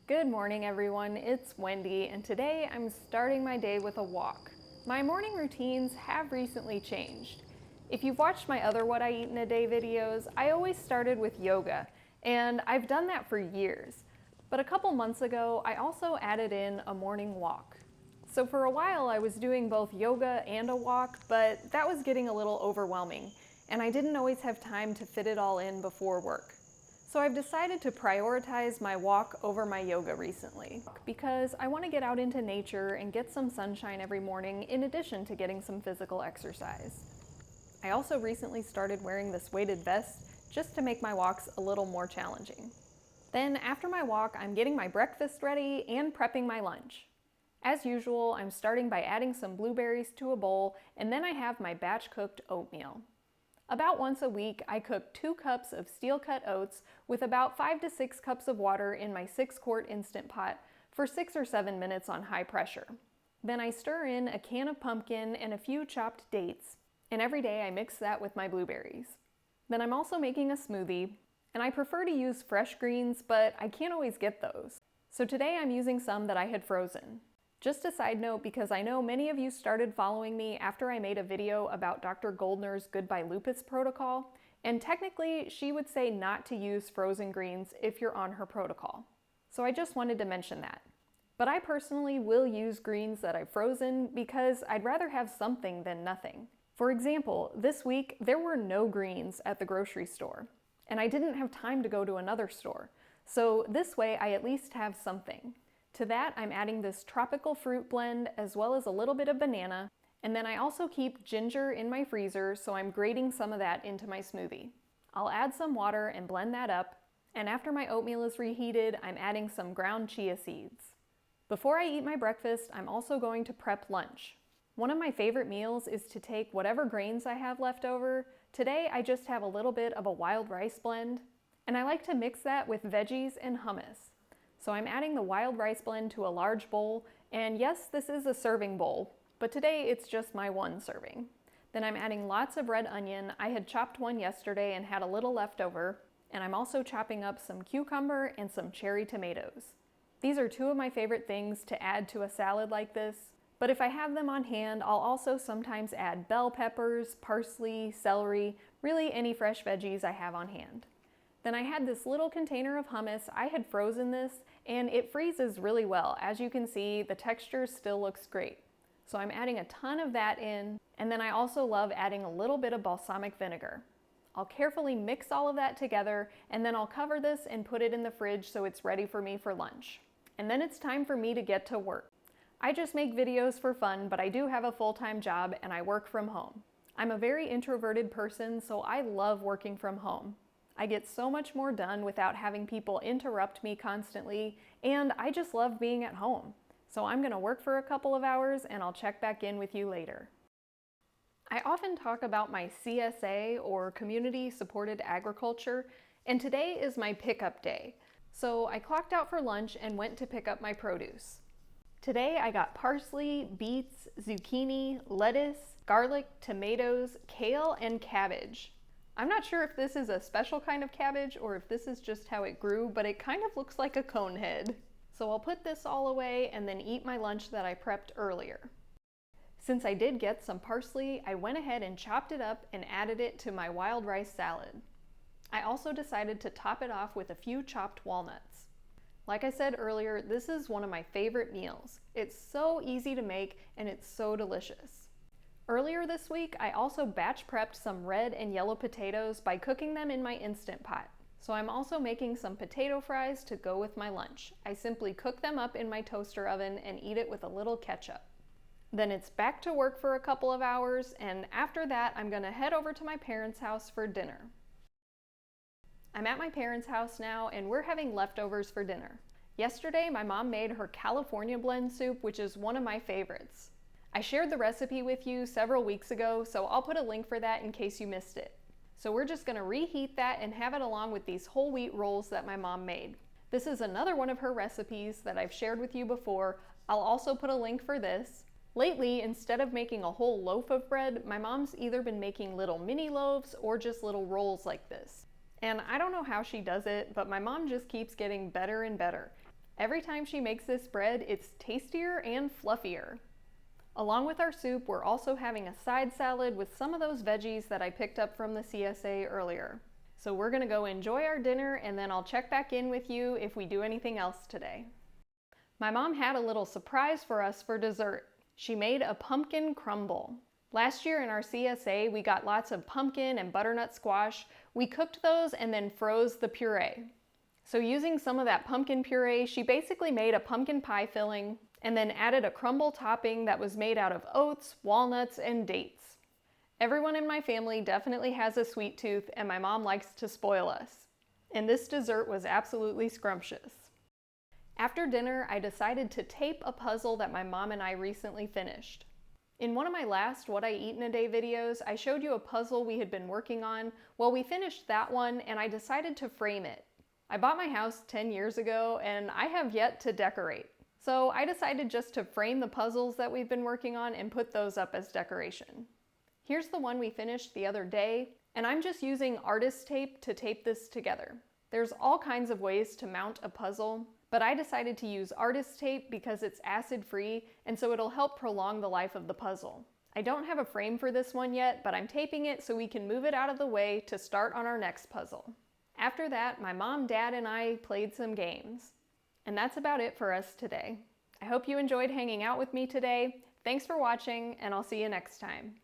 Good morning, everyone. It's Wendy, and today I'm starting my day with a walk. My morning routines have recently changed. If you've watched my other What I Eat in a Day videos, I always started with yoga, and I've done that for years. But a couple months ago, I also added in a morning walk. So for a while, I was doing both yoga and a walk, but that was getting a little overwhelming, and I didn't always have time to fit it all in before work. So I've decided to prioritize my walk over my yoga recently because I want to get out into nature and get some sunshine every morning in addition to getting some physical exercise. I also recently started wearing this weighted vest just to make my walks a little more challenging. Then after my walk, I'm getting my breakfast ready and prepping my lunch. As usual, I'm starting by adding some blueberries to a bowl, and then I have my batch cooked oatmeal. About once a week, I cook 2 cups of steel-cut oats with about 5 to 6 cups of water in my 6-quart Instant Pot for 6 or 7 minutes on high pressure. Then I stir in a can of pumpkin and a few chopped dates, and every day I mix that with my blueberries. Then I'm also making a smoothie, and I prefer to use fresh greens, but I can't always get those. So today I'm using some that I had frozen. Just a side note, because I know many of you started following me after I made a video about Dr. Goldner's Goodbye Lupus protocol, and technically she would say not to use frozen greens if you're on her protocol. So I just wanted to mention that. But I personally will use greens that I've frozen because I'd rather have something than nothing. For example, this week there were no greens at the grocery store, and I didn't have time to go to another store. So this way I at least have something. To that, I'm adding this tropical fruit blend as well as a little bit of banana, and then I also keep ginger in my freezer, so I'm grating some of that into my smoothie. I'll add some water and blend that up, and after my oatmeal is reheated, I'm adding some ground chia seeds. Before I eat my breakfast, I'm also going to prep lunch. One of my favorite meals is to take whatever grains I have left over. Today, I just have a little bit of a wild rice blend, and I like to mix that with veggies and hummus. So I'm adding the wild rice blend to a large bowl, and yes, this is a serving bowl, but today it's just my 1 serving. Then I'm adding lots of red onion. I had chopped one yesterday and had a little left over, and I'm also chopping up some cucumber and some cherry tomatoes. These are 2 of my favorite things to add to a salad like this, but if I have them on hand, I'll also sometimes add bell peppers, parsley, celery, really any fresh veggies I have on hand. Then I had this little container of hummus. I had frozen this, and it freezes really well. As you can see, the texture still looks great. So I'm adding a ton of that in, and then I also love adding a little bit of balsamic vinegar. I'll carefully mix all of that together, and then I'll cover this and put it in the fridge so it's ready for me for lunch. And then it's time for me to get to work. I just make videos for fun, but I do have a full-time job and I work from home. I'm a very introverted person, so I love working from home. I get so much more done without having people interrupt me constantly, and I just love being at home. So I'm gonna work for a couple of hours and I'll check back in with you later. I often talk about my CSA, or Community Supported Agriculture, and today is my pickup day. So I clocked out for lunch and went to pick up my produce. Today I got parsley, beets, zucchini, lettuce, garlic, tomatoes, kale, and cabbage. I'm not sure if this is a special kind of cabbage or if this is just how it grew, but it kind of looks like a cone head. So I'll put this all away and then eat my lunch that I prepped earlier. Since I did get some parsley, I went ahead and chopped it up and added it to my wild rice salad. I also decided to top it off with a few chopped walnuts. Like I said earlier, this is one of my favorite meals. It's so easy to make and it's so delicious. Earlier this week, I also batch prepped some red and yellow potatoes by cooking them in my Instant Pot. So I'm also making some potato fries to go with my lunch. I simply cook them up in my toaster oven and eat it with a little ketchup. Then it's back to work for a couple of hours, and after that, I'm gonna head over to my parents' house for dinner. I'm at my parents' house now, and we're having leftovers for dinner. Yesterday, my mom made her California blend soup, which is one of my favorites. I shared the recipe with you several weeks ago, so I'll put a link for that in case you missed it. So we're just gonna reheat that and have it along with these whole wheat rolls that my mom made. This is another one of her recipes that I've shared with you before. I'll also put a link for this. Lately, instead of making a whole loaf of bread, my mom's either been making little mini loaves or just little rolls like this. And I don't know how she does it, but my mom just keeps getting better and better. Every time she makes this bread, it's tastier and fluffier. Along with our soup, we're also having a side salad with some of those veggies that I picked up from the CSA earlier. So we're gonna go enjoy our dinner and then I'll check back in with you if we do anything else today. My mom had a little surprise for us for dessert. She made a pumpkin crumble. Last year in our CSA, we got lots of pumpkin and butternut squash. We cooked those and then froze the puree. So using some of that pumpkin puree, she basically made a pumpkin pie filling and then added a crumble topping that was made out of oats, walnuts, and dates. Everyone in my family definitely has a sweet tooth and my mom likes to spoil us. And this dessert was absolutely scrumptious. After dinner, I decided to tape a puzzle that my mom and I recently finished. In one of my last What I Eat in a Day videos, I showed you a puzzle we had been working on. Well, we finished that one and I decided to frame it. I bought my house 10 years ago and I have yet to decorate. So I decided just to frame the puzzles that we've been working on and put those up as decoration. Here's the one we finished the other day, and I'm just using artist tape to tape this together. There's all kinds of ways to mount a puzzle, but I decided to use artist tape because it's acid-free and so it'll help prolong the life of the puzzle. I don't have a frame for this one yet, but I'm taping it so we can move it out of the way to start on our next puzzle. After that, my mom, dad, and I played some games. And that's about it for us today. I hope you enjoyed hanging out with me today. Thanks for watching, and I'll see you next time.